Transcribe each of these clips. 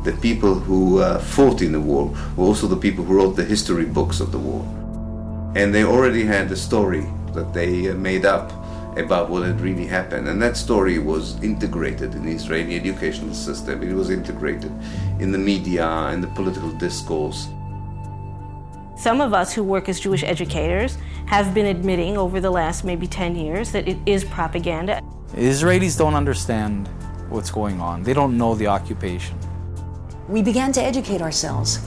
The people who fought in the war were also the people who wrote the history books of the war. And they already had a story that they made up about what had really happened. And that story was integrated in the Israeli educational system. It was integrated in the media and the political discourse. Some of us who work as Jewish educators have been admitting over the last maybe 10 years that it is propaganda. Israelis don't understand what's going on. They don't know the occupation. We began to educate ourselves.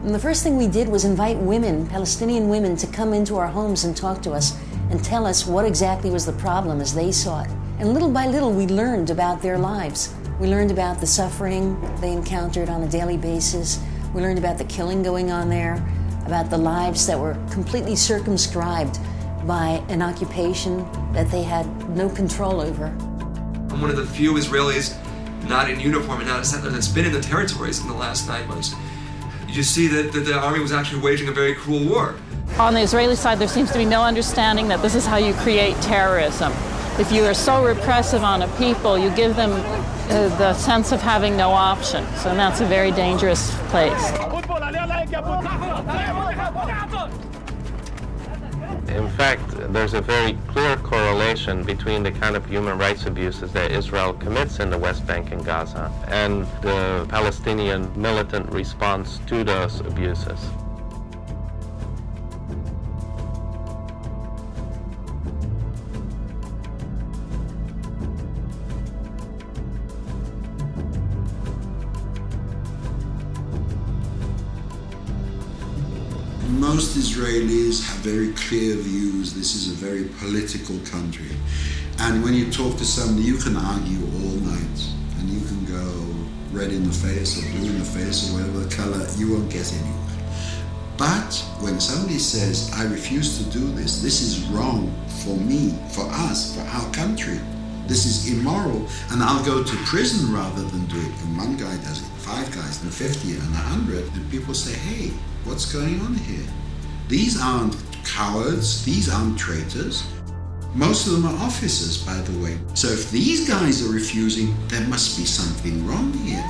And the first thing we did was invite women, Palestinian women, to come into our homes and talk to us and tell us what exactly was the problem as they saw it. And little by little, we learned about their lives. We learned about the suffering they encountered on a daily basis. We learned about the killing going on there, about the lives that were completely circumscribed by an occupation that they had no control over. I'm one of the few Israelis not in uniform and not a settler that's been in the territories in the last 9 months. You see that the army was actually waging a very cruel war. On the Israeli side, there seems to be no understanding that this is how you create terrorism. If you are so repressive on a people, you give them the sense of having no options, and that's a very dangerous place. In fact, there's a very clear correlation between the kind of human rights abuses that Israel commits in the West Bank and Gaza and the Palestinian militant response to those abuses. Most Israelis have very clear views. This is a very political country. And when you talk to somebody, you can argue all night. And you can go red in the face or blue in the face or whatever the color, you won't get anywhere. But when somebody says, I refuse to do this, this is wrong for me, for us, for our country, this is immoral, and I'll go to prison rather than do it. And one guy does it, 5 guys, and 50, and 100. And people say, hey, what's going on here? These aren't cowards, these aren't traitors. Most of them are officers, by the way. So if these guys are refusing, there must be something wrong here.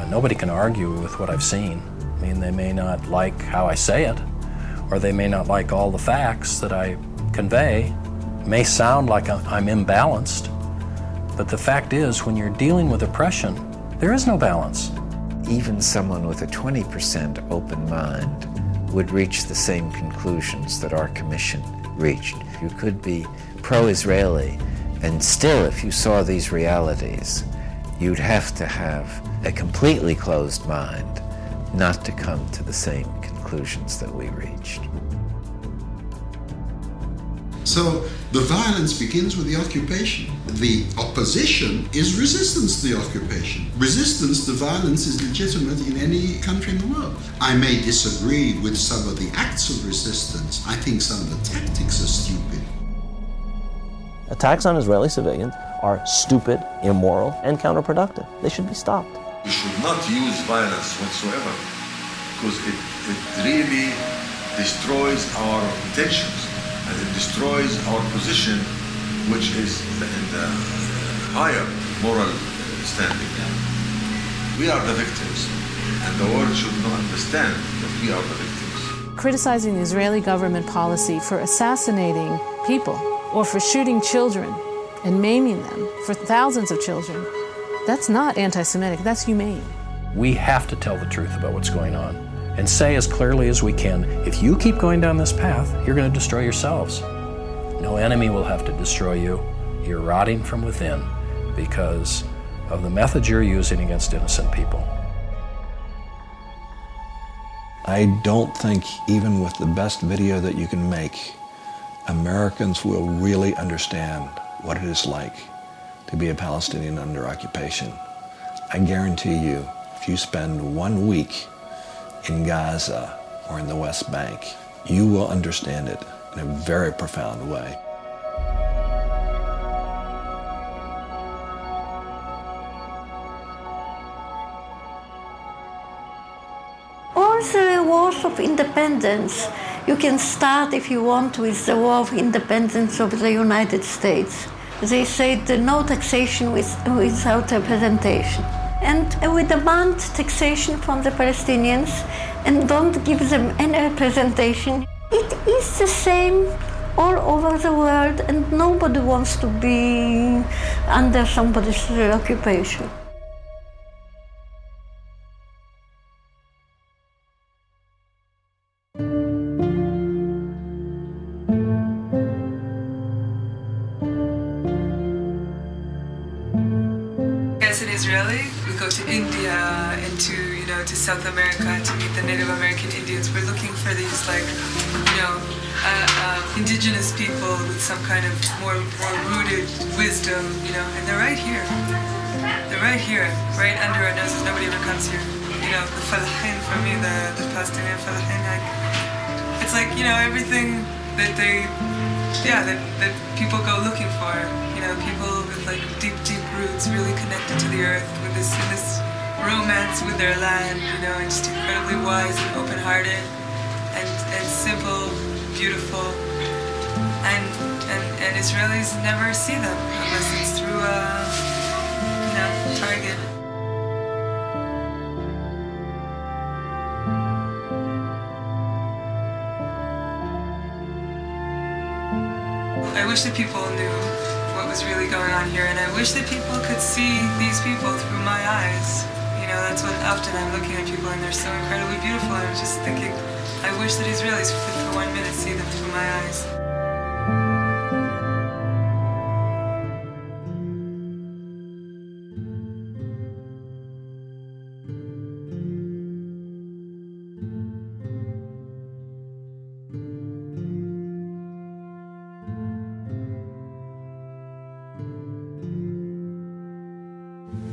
Nobody can argue with what I've seen. I mean, they may not like how I say it, or they may not like all the facts that I convey. It may sound like I'm imbalanced, but the fact is, when you're dealing with oppression, there is no balance. Even someone with a 20% open mind would reach the same conclusions that our commission reached. You could be pro-Israeli, and still, if you saw these realities, you'd have to have a completely closed mind not to come to the same conclusions that we reached. So the violence begins with the occupation. The opposition is resistance to the occupation. Resistance to violence is legitimate in any country in the world. I may disagree with some of the acts of resistance. I think some of the tactics are stupid. Attacks on Israeli civilians are stupid, immoral, and counterproductive. They should be stopped. We should not use violence whatsoever, because it really destroys our intentions, and it destroys our position, which is in the higher moral standing. We are the victims, and the world should not understand that we are the victims. Criticizing the Israeli government policy for assassinating people or for shooting children and maiming them, for thousands of children, that's not anti-Semitic, that's humane. We have to tell the truth about what's going on and say as clearly as we can, if you keep going down this path, you're going to destroy yourselves. No enemy will have to destroy you. You're rotting from within because of the methods you're using against innocent people. I don't think even with the best video that you can make, Americans will really understand what it is like to be a Palestinian under occupation. I guarantee you, if you spend 1 week in Gaza or in the West Bank, you will understand it in a very profound way. Also, wars of independence, you can start, if you want, with the War of Independence of the United States. They said no taxation without representation. And we demand taxation from the Palestinians and don't give them any representation. It is the same all over the world, and nobody wants to be under somebody's occupation. As an Israeli, we go to India and to South America to meet the Native American Indians. We're looking for these indigenous people with some kind of more rooted wisdom, and they're right here. They're right here, right under our noses. Nobody ever comes here. The falahin for me, the Palestinian falahin, it's like, everything that that people go looking for. People with like deep roots, really connected to the earth, with this romance with their land, and just incredibly wise and open-hearted, and simple, beautiful, and Israelis never see them unless it's through Target. I wish that people knew what was really going on here, and I wish that people could see these people through my eyes. That's what often I'm looking at people and they're so incredibly beautiful. I'm just thinking, I wish that Israelis could for 1 minute see them through my eyes.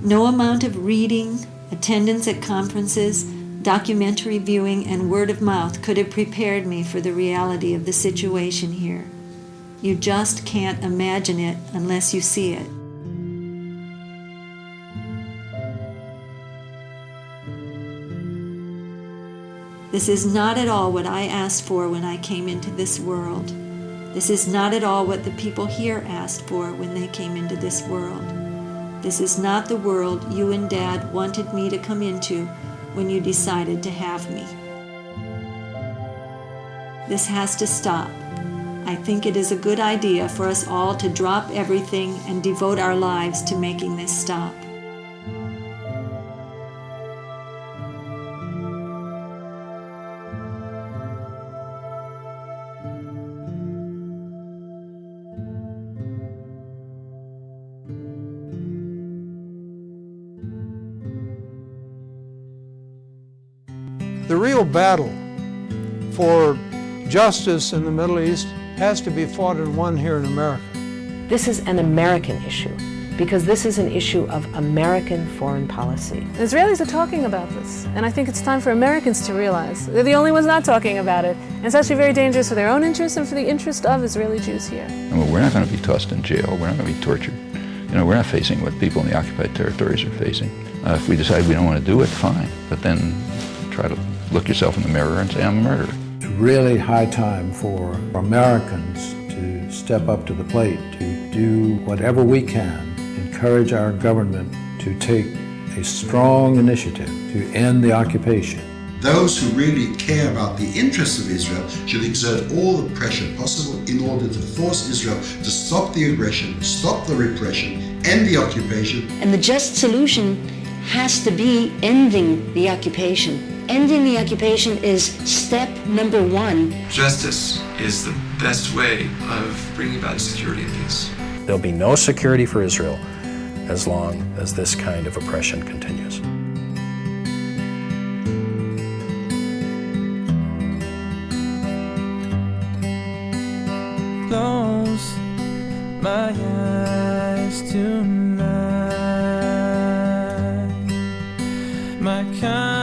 No amount of reading, attendance at conferences, documentary viewing, and word of mouth could have prepared me for the reality of the situation here. You just can't imagine it unless you see it. This is not at all what I asked for when I came into this world. This is not at all what the people here asked for when they came into this world. This is not the world you and Dad wanted me to come into when you decided to have me. This has to stop. I think it is a good idea for us all to drop everything and devote our lives to making this stop. The real battle for justice in the Middle East has to be fought and won here in America. This is an American issue because this is an issue of American foreign policy. The Israelis are talking about this, and I think it's time for Americans to realize they're the only ones not talking about it. And it's actually very dangerous for their own interests and for the interest of Israeli Jews here. We're not going to be tossed in jail. We're not going to be tortured. We're not facing what people in the occupied territories are facing. If we decide we don't want to do it, fine. But then try to look yourself in the mirror and say, I'm a murderer. It's really high time for Americans to step up to the plate, to do whatever we can, encourage our government to take a strong initiative to end the occupation. Those who really care about the interests of Israel should exert all the pressure possible in order to force Israel to stop the aggression, stop the repression, end the occupation. And the just solution has to be ending the occupation. Ending the occupation is step number one. Justice is the best way of bringing about security and peace. There'll be no security for Israel as long as this kind of oppression continues. Close my eyes tonight. My kind